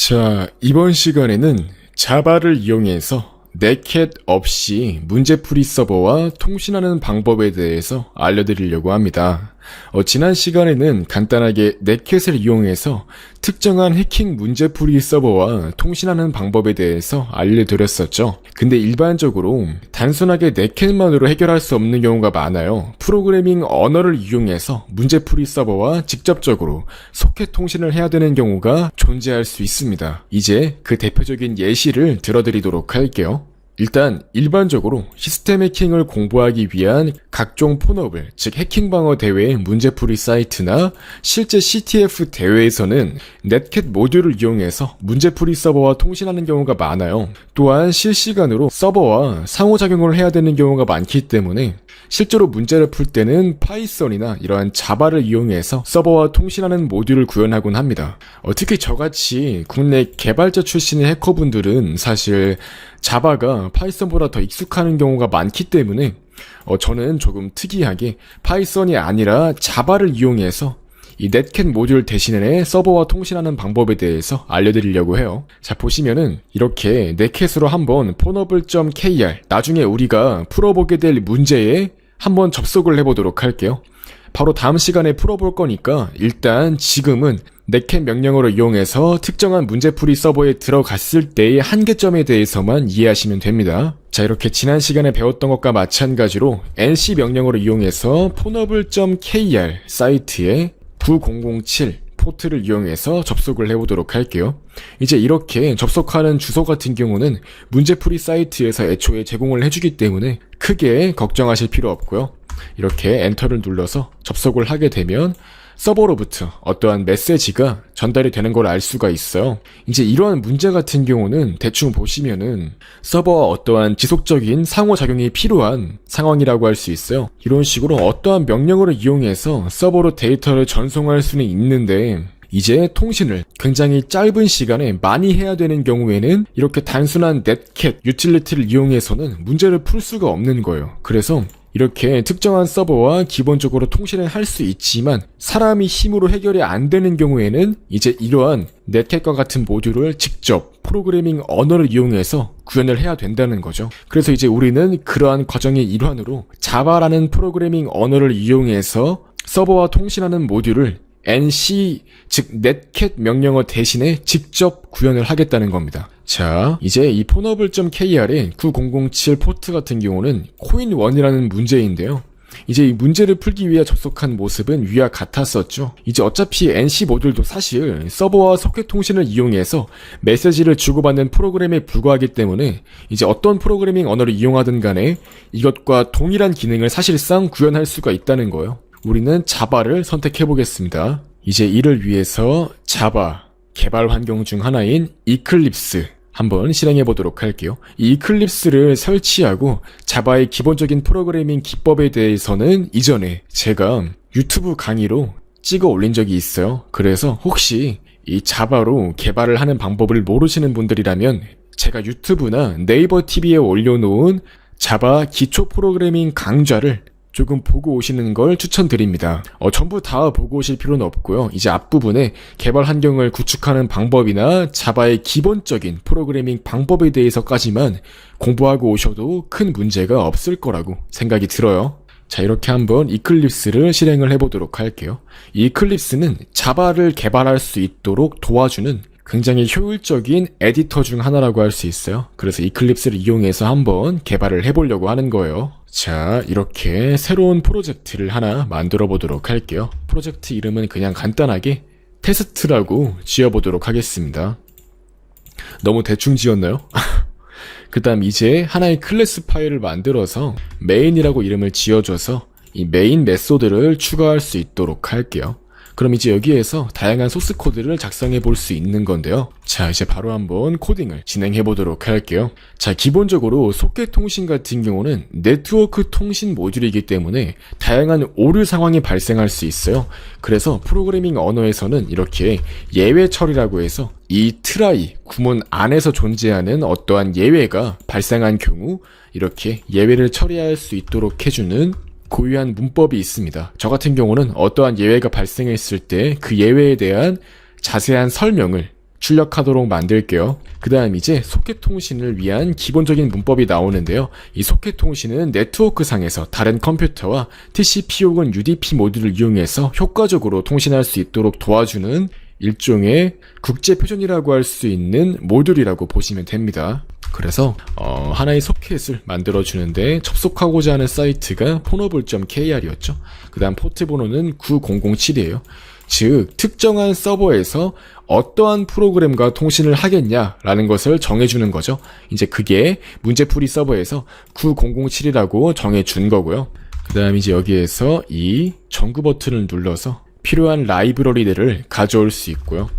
자, 이번 시간에는 자바를 이용해서 넷캣 없이 문제풀이 서버와 통신하는 방법에 대해서 알려드리려고 합니다. 지난 시간에는 간단하게 넷캣을 이용해서 특정한 해킹 문제풀이 서버와 통신하는 방법에 대해서 알려드렸었죠. 근데 일반적으로 단순하게 넷캣만으로 해결할 수 없는 경우가 많아요. 프로그래밍 언어를 이용해서 문제풀이 서버와 직접적으로 소켓 통신을 해야 되는 경우가 존재할 수 있습니다. 이제 그 대표적인 예시를 들어드리도록 할게요. 일단 일반적으로 시스템 해킹을 공부하기 위한 각종 폰업을, 즉 해킹 방어 대회 문제풀이 사이트나 실제 CTF 대회에서는 넷캣 모듈을 이용해서 문제풀이 서버와 통신하는 경우가 많아요. 또한 실시간으로 서버와 상호작용을 해야 되는 경우가 많기 때문에 실제로 문제를 풀 때는 파이썬이나 이러한 자바를 이용해서 서버와 통신하는 모듈을 구현하곤 합니다. 특히 저같이 국내 개발자 출신의 해커분들은 사실 자바가 파이썬보다 더 익숙한 경우가 많기 때문에 저는 조금 특이하게 파이썬이 아니라 자바를 이용해서 이 넷캣 모듈 대신에 서버와 통신하는 방법에 대해서 알려드리려고 해요. 자, 보시면은 이렇게 넷캣으로 한번 폰업을.kr 나중에 우리가 풀어보게 될 문제에 한번 접속을 해보도록 할게요. 바로 다음 시간에 풀어볼 거니까 일단 지금은 넷캣 명령어를 이용해서 특정한 문제풀이 서버에 들어갔을 때의 한계점에 대해서만 이해하시면 됩니다. 자, 이렇게 지난 시간에 배웠던 것과 마찬가지로 nc 명령어를 이용해서 폰업을.kr 사이트에 9007 포트를 이용해서 접속을 해보도록 할게요. 이제 이렇게 접속하는 주소 같은 경우는 문제풀이 사이트에서 애초에 제공을 해주기 때문에 크게 걱정하실 필요 없고요. 이렇게 엔터를 눌러서 접속을 하게 되면 서버로부터 어떠한 메시지가 전달이 되는 걸 알 수가 있어요. 이제 이러한 문제 같은 경우는 대충 보시면은 서버와 어떠한 지속적인 상호작용이 필요한 상황이라고 할 수 있어요. 이런 식으로 어떠한 명령어를 이용해서 서버로 데이터를 전송할 수는 있는데 이제 통신을 굉장히 짧은 시간에 많이 해야 되는 경우에는 이렇게 단순한 넷캣 유틸리티를 이용해서는 문제를 풀 수가 없는 거예요. 그래서 이렇게 특정한 서버와 기본적으로 통신을 할 수 있지만 사람이 힘으로 해결이 안 되는 경우에는 이제 이러한 넷캣과 같은 모듈을 직접 프로그래밍 언어를 이용해서 구현을 해야 된다는 거죠. 그래서 이제 우리는 그러한 과정의 일환으로 자바라는 프로그래밍 언어를 이용해서 서버와 통신하는 모듈을 nc, 즉 넷캣 명령어 대신에 직접 구현을 하겠다는 겁니다. 자, 이제 이 폰업을.kr의 9007 포트 같은 경우는 코인1이라는 문제인데요. 이제 이 문제를 풀기 위해 접속한 모습은 위와 같았었죠. 이제 어차피 nc 모듈도 사실 서버와 소켓 통신을 이용해서 메시지를 주고받는 프로그램에 불과하기 때문에 이제 어떤 프로그래밍 언어를 이용하든 간에 이것과 동일한 기능을 사실상 구현할 수가 있다는 거예요. 우리는 자바를 선택해 보겠습니다. 이제 이를 위해서 자바 개발 환경 중 하나인 이클립스 한번 실행해 보도록 할게요. 이 이클립스를 설치하고 자바의 기본적인 프로그래밍 기법에 대해서는 이전에 제가 유튜브 강의로 찍어 올린 적이 있어요. 그래서 혹시 이 자바로 개발을 하는 방법을 모르시는 분들이라면 제가 유튜브나 네이버 TV에 올려놓은 자바 기초 프로그래밍 강좌를 조금 보고 오시는 걸 추천드립니다. 전부 다 보고 오실 필요는 없고요. 이제 앞부분에 개발 환경을 구축하는 방법이나 자바의 기본적인 프로그래밍 방법에 대해서까지만 공부하고 오셔도 큰 문제가 없을 거라고 생각이 들어요. 자, 이렇게 한번 이클립스를 실행을 해보도록 할게요. 이 이클립스는 자바를 개발할 수 있도록 도와주는 굉장히 효율적인 에디터 중 하나라고 할 수 있어요. 그래서 이클립스를 이용해서 한번 개발을 해보려고 하는 거예요. 자, 이렇게 새로운 프로젝트를 하나 만들어 보도록 할게요. 프로젝트 이름은 그냥 간단하게 테스트라고 지어보도록 하겠습니다. 너무 대충 지었나요? 그 다음 이제 하나의 클래스 파일을 만들어서 메인이라고 이름을 지어줘서 이 메인 메소드를 추가할 수 있도록 할게요. 그럼 이제 여기에서 다양한 소스 코드를 작성해 볼 수 있는 건데요. 자, 이제 바로 한번 코딩을 진행해 보도록 할게요. 자, 기본적으로 소켓 통신 같은 경우는 네트워크 통신 모듈이기 때문에 다양한 오류 상황이 발생할 수 있어요. 그래서 프로그래밍 언어에서는 이렇게 예외 처리라고 해서 이 트라이 구문 안에서 존재하는 어떠한 예외가 발생한 경우 이렇게 예외를 처리할 수 있도록 해주는 고유한 문법이 있습니다. 저 같은 경우는 어떠한 예외가 발생했을 때 그 예외에 대한 자세한 설명을 출력하도록 만들게요. 그 다음 이제 소켓 통신을 위한 기본적인 문법이 나오는데요. 이 소켓 통신은 네트워크 상에서 다른 컴퓨터와 TCP 혹은 UDP 모듈을 이용해서 효과적으로 통신할 수 있도록 도와주는 일종의 국제 표준이라고 할 수 있는 모듈이라고 보시면 됩니다. 그래서 하나의 소켓을 만들어주는데 접속하고자 하는 사이트가 폰어블.kr이었죠. 그 다음 포트 번호는 9007이에요. 즉 특정한 서버에서 어떠한 프로그램과 통신을 하겠냐라는 것을 정해주는 거죠. 이제 그게 문제풀이 서버에서 9007이라고 정해준 거고요. 그 다음 이제 여기에서 이 전구 버튼을 눌러서 필요한 라이브러리들을 가져올 수 있고요.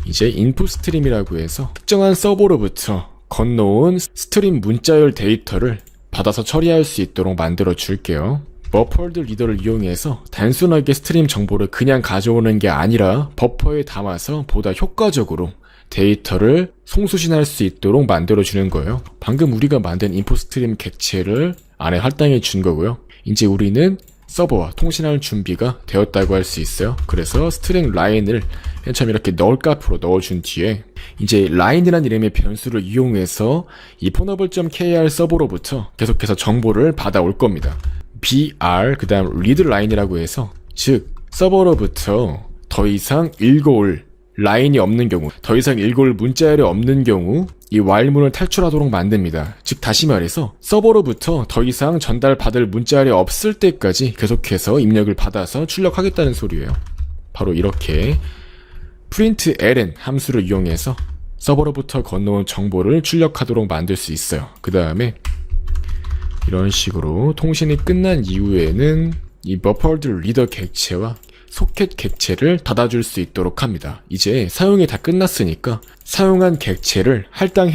이제 인풋 스트림이라고 해서 특정한 서버로부터 건너온 스트림 문자열 데이터를 받아서 처리할 수 있도록 만들어 줄게요. 버퍼드 리더를 이용해서 단순하게 스트림 정보를 그냥 가져오는 게 아니라 버퍼에 담아서 보다 효과적으로 데이터를 송수신할 수 있도록 만들어 주는 거예요. 방금 우리가 만든 인풋 스트림 객체를 안에 할당해 준 거고요. 이제 우리는 서버와 통신할 준비가 되었다고 할 수 있어요. 그래서 스트링 라인을 맨 처음 이렇게 넣을 값으로 넣어준 뒤에 이제 라인이라는 이름의 변수를 이용해서 이 폰어블.kr 서버로부터 계속해서 정보를 받아올 겁니다. br 그 다음 read 라인이라고 해서 즉 서버로부터 더 이상 읽어올 라인이 없는 경우, 더 이상 읽어올 문자열이 없는 경우 이 while문을 탈출하도록 만듭니다. 즉 다시 말해서 서버로부터 더 이상 전달받을 문자열이 없을 때까지 계속해서 입력을 받아서 출력하겠다는 소리예요. 바로 이렇게 println 함수를 이용해서 서버로부터 건너온 정보를 출력하도록 만들 수 있어요. 그 다음에 이런 식으로 통신이 끝난 이후에는 이 버퍼드 리더 객체와 소켓 객체를 닫아줄 수 있도록 합니다. 이제 사용이 다 끝났으니까 사용한 객체를 할당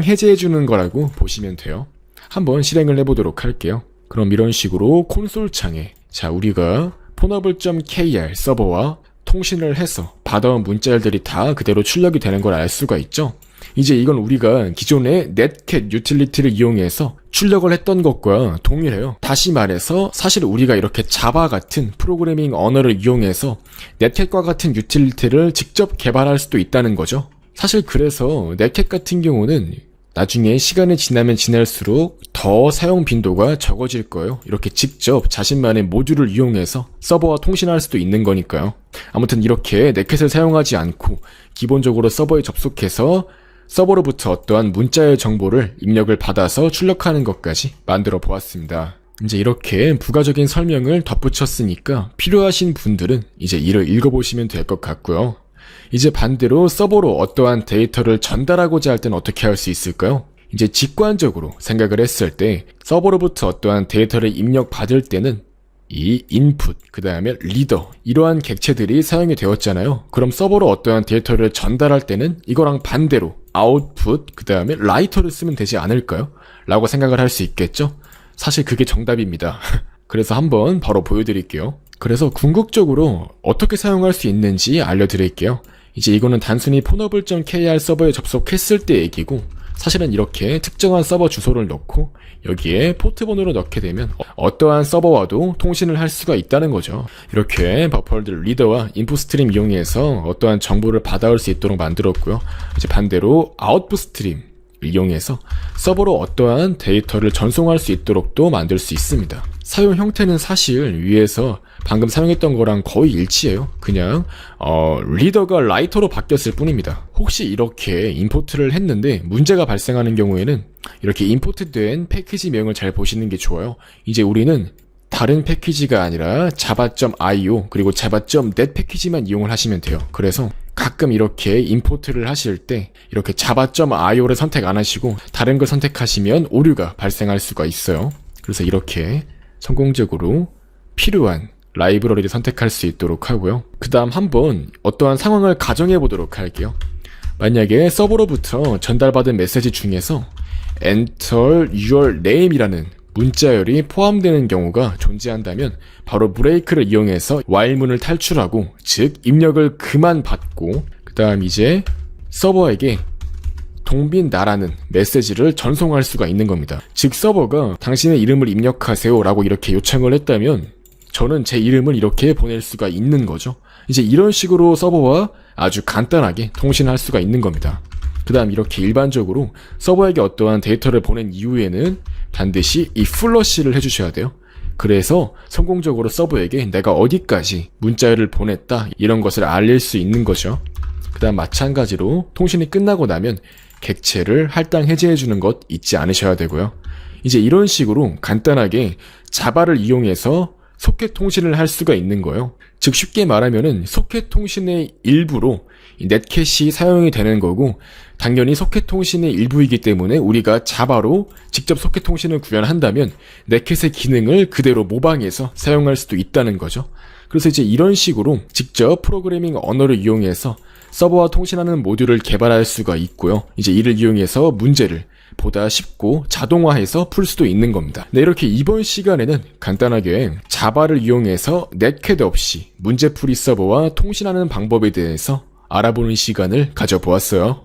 해제해주는 거라고 보시면 돼요. 한번 실행을 해보도록 할게요. 그럼 이런 식으로 콘솔 창에 자 우리가 폰어블.kr 서버와 통신을 해서 받아온 문자열들이 다 그대로 출력이 되는 걸 알 수가 있죠. 이제 이건 우리가 기존의 netcat 유틸리티를 이용해서 출력을 했던 것과 동일해요. 다시 말해서 사실 우리가 이렇게 자바 같은 프로그래밍 언어를 이용해서 netcat과 같은 유틸리티를 직접 개발할 수도 있다는 거죠. 사실 그래서 netcat 같은 경우는 나중에 시간이 지나면 지날수록 더 사용 빈도가 적어질 거예요. 이렇게 직접 자신만의 모듈을 이용해서 서버와 통신할 수도 있는 거니까요. 아무튼 이렇게 netcat을 사용하지 않고 기본적으로 서버에 접속해서 서버로부터 어떠한 문자의 정보를 입력을 받아서 출력하는 것까지 만들어 보았습니다. 이제 이렇게 부가적인 설명을 덧붙였으니까 필요하신 분들은 이제 이를 읽어보시면 될 것 같고요. 이제 반대로 서버로 어떠한 데이터를 전달하고자 할 때는 어떻게 할 수 있을까요? 이제 직관적으로 생각을 했을 때 서버로부터 어떠한 데이터를 입력받을 때는 이 input, 그 다음에 리더 이러한 객체들이 사용이 되었잖아요. 그럼 서버로 어떠한 데이터를 전달할 때는 이거랑 반대로 output, 그 다음에 writer를 쓰면 되지 않을까요? 라고 생각을 할 수 있겠죠? 사실 그게 정답입니다. 그래서 한번 바로 보여드릴게요. 그래서 궁극적으로 어떻게 사용할 수 있는지 알려드릴게요. 이제 이거는 단순히 폰어블.kr 서버에 접속했을 때 얘기고 사실은 이렇게 특정한 서버 주소를 넣고 여기에 포트 번호를 넣게 되면 어떠한 서버와도 통신을 할 수가 있다는 거죠. 이렇게 버퍼드 리더와 인풋 스트림 이용해서 어떠한 정보를 받아올 수 있도록 만들었고요. 이제 반대로 아웃풋 스트림 이용해서 서버로 어떠한 데이터를 전송할 수 있도록도 만들 수 있습니다. 사용 형태는 사실 위에서 방금 사용했던 거랑 거의 일치해요. 그냥 리더가 라이터로 바뀌었을 뿐입니다. 혹시 이렇게 임포트를 했는데 문제가 발생하는 경우에는 이렇게 임포트된 패키지명을 잘 보시는 게 좋아요. 이제 우리는 다른 패키지가 아니라 java.io 그리고 java.net 패키지만 이용을 하시면 돼요. 그래서 가끔 이렇게 임포트를 하실 때 이렇게 java.io를 선택 안 하시고 다른 걸 선택하시면 오류가 발생할 수가 있어요. 그래서 이렇게 성공적으로 필요한 라이브러리를 선택할 수 있도록 하고요. 그 다음 한번 어떠한 상황을 가정해 보도록 할게요. 만약에 서버로부터 전달받은 메시지 중에서 enter your name 이라는 문자열이 포함되는 경우가 존재한다면 바로 브레이크를 이용해서 while문을 탈출하고 즉 입력을 그만 받고 그 다음 이제 서버에게 동빈나라는 메시지를 전송할 수가 있는 겁니다. 즉 서버가 당신의 이름을 입력하세요 라고 이렇게 요청을 했다면 저는 제 이름을 이렇게 보낼 수가 있는 거죠. 이제 이런 식으로 서버와 아주 간단하게 통신할 수가 있는 겁니다. 그 다음 이렇게 일반적으로 서버에게 어떠한 데이터를 보낸 이후에는 반드시 이 플러시를 해주셔야 돼요. 그래서 성공적으로 서버에게 내가 어디까지 문자를 보냈다 이런 것을 알릴 수 있는 거죠. 그 다음 마찬가지로 통신이 끝나고 나면 객체를 할당 해제해주는 것 잊지 않으셔야 되고요. 이제 이런 식으로 간단하게 자바를 이용해서 소켓 통신을 할 수가 있는 거예요. 즉 쉽게 말하면은 소켓 통신의 일부로 이 넷캣이 사용이 되는 거고, 당연히 소켓 통신의 일부이기 때문에 우리가 자바로 직접 소켓 통신을 구현한다면 넷캣의 기능을 그대로 모방해서 사용할 수도 있다는 거죠. 그래서 이제 이런 식으로 직접 프로그래밍 언어를 이용해서 서버와 통신하는 모듈을 개발할 수가 있고요. 이제 이를 이용해서 문제를 보다 쉽고 자동화해서 풀 수도 있는 겁니다. 네, 이렇게 이번 시간에는 간단하게 자바를 이용해서 넷캣 없이 문제풀이 서버와 통신하는 방법에 대해서 알아보는 시간을 가져보았어요.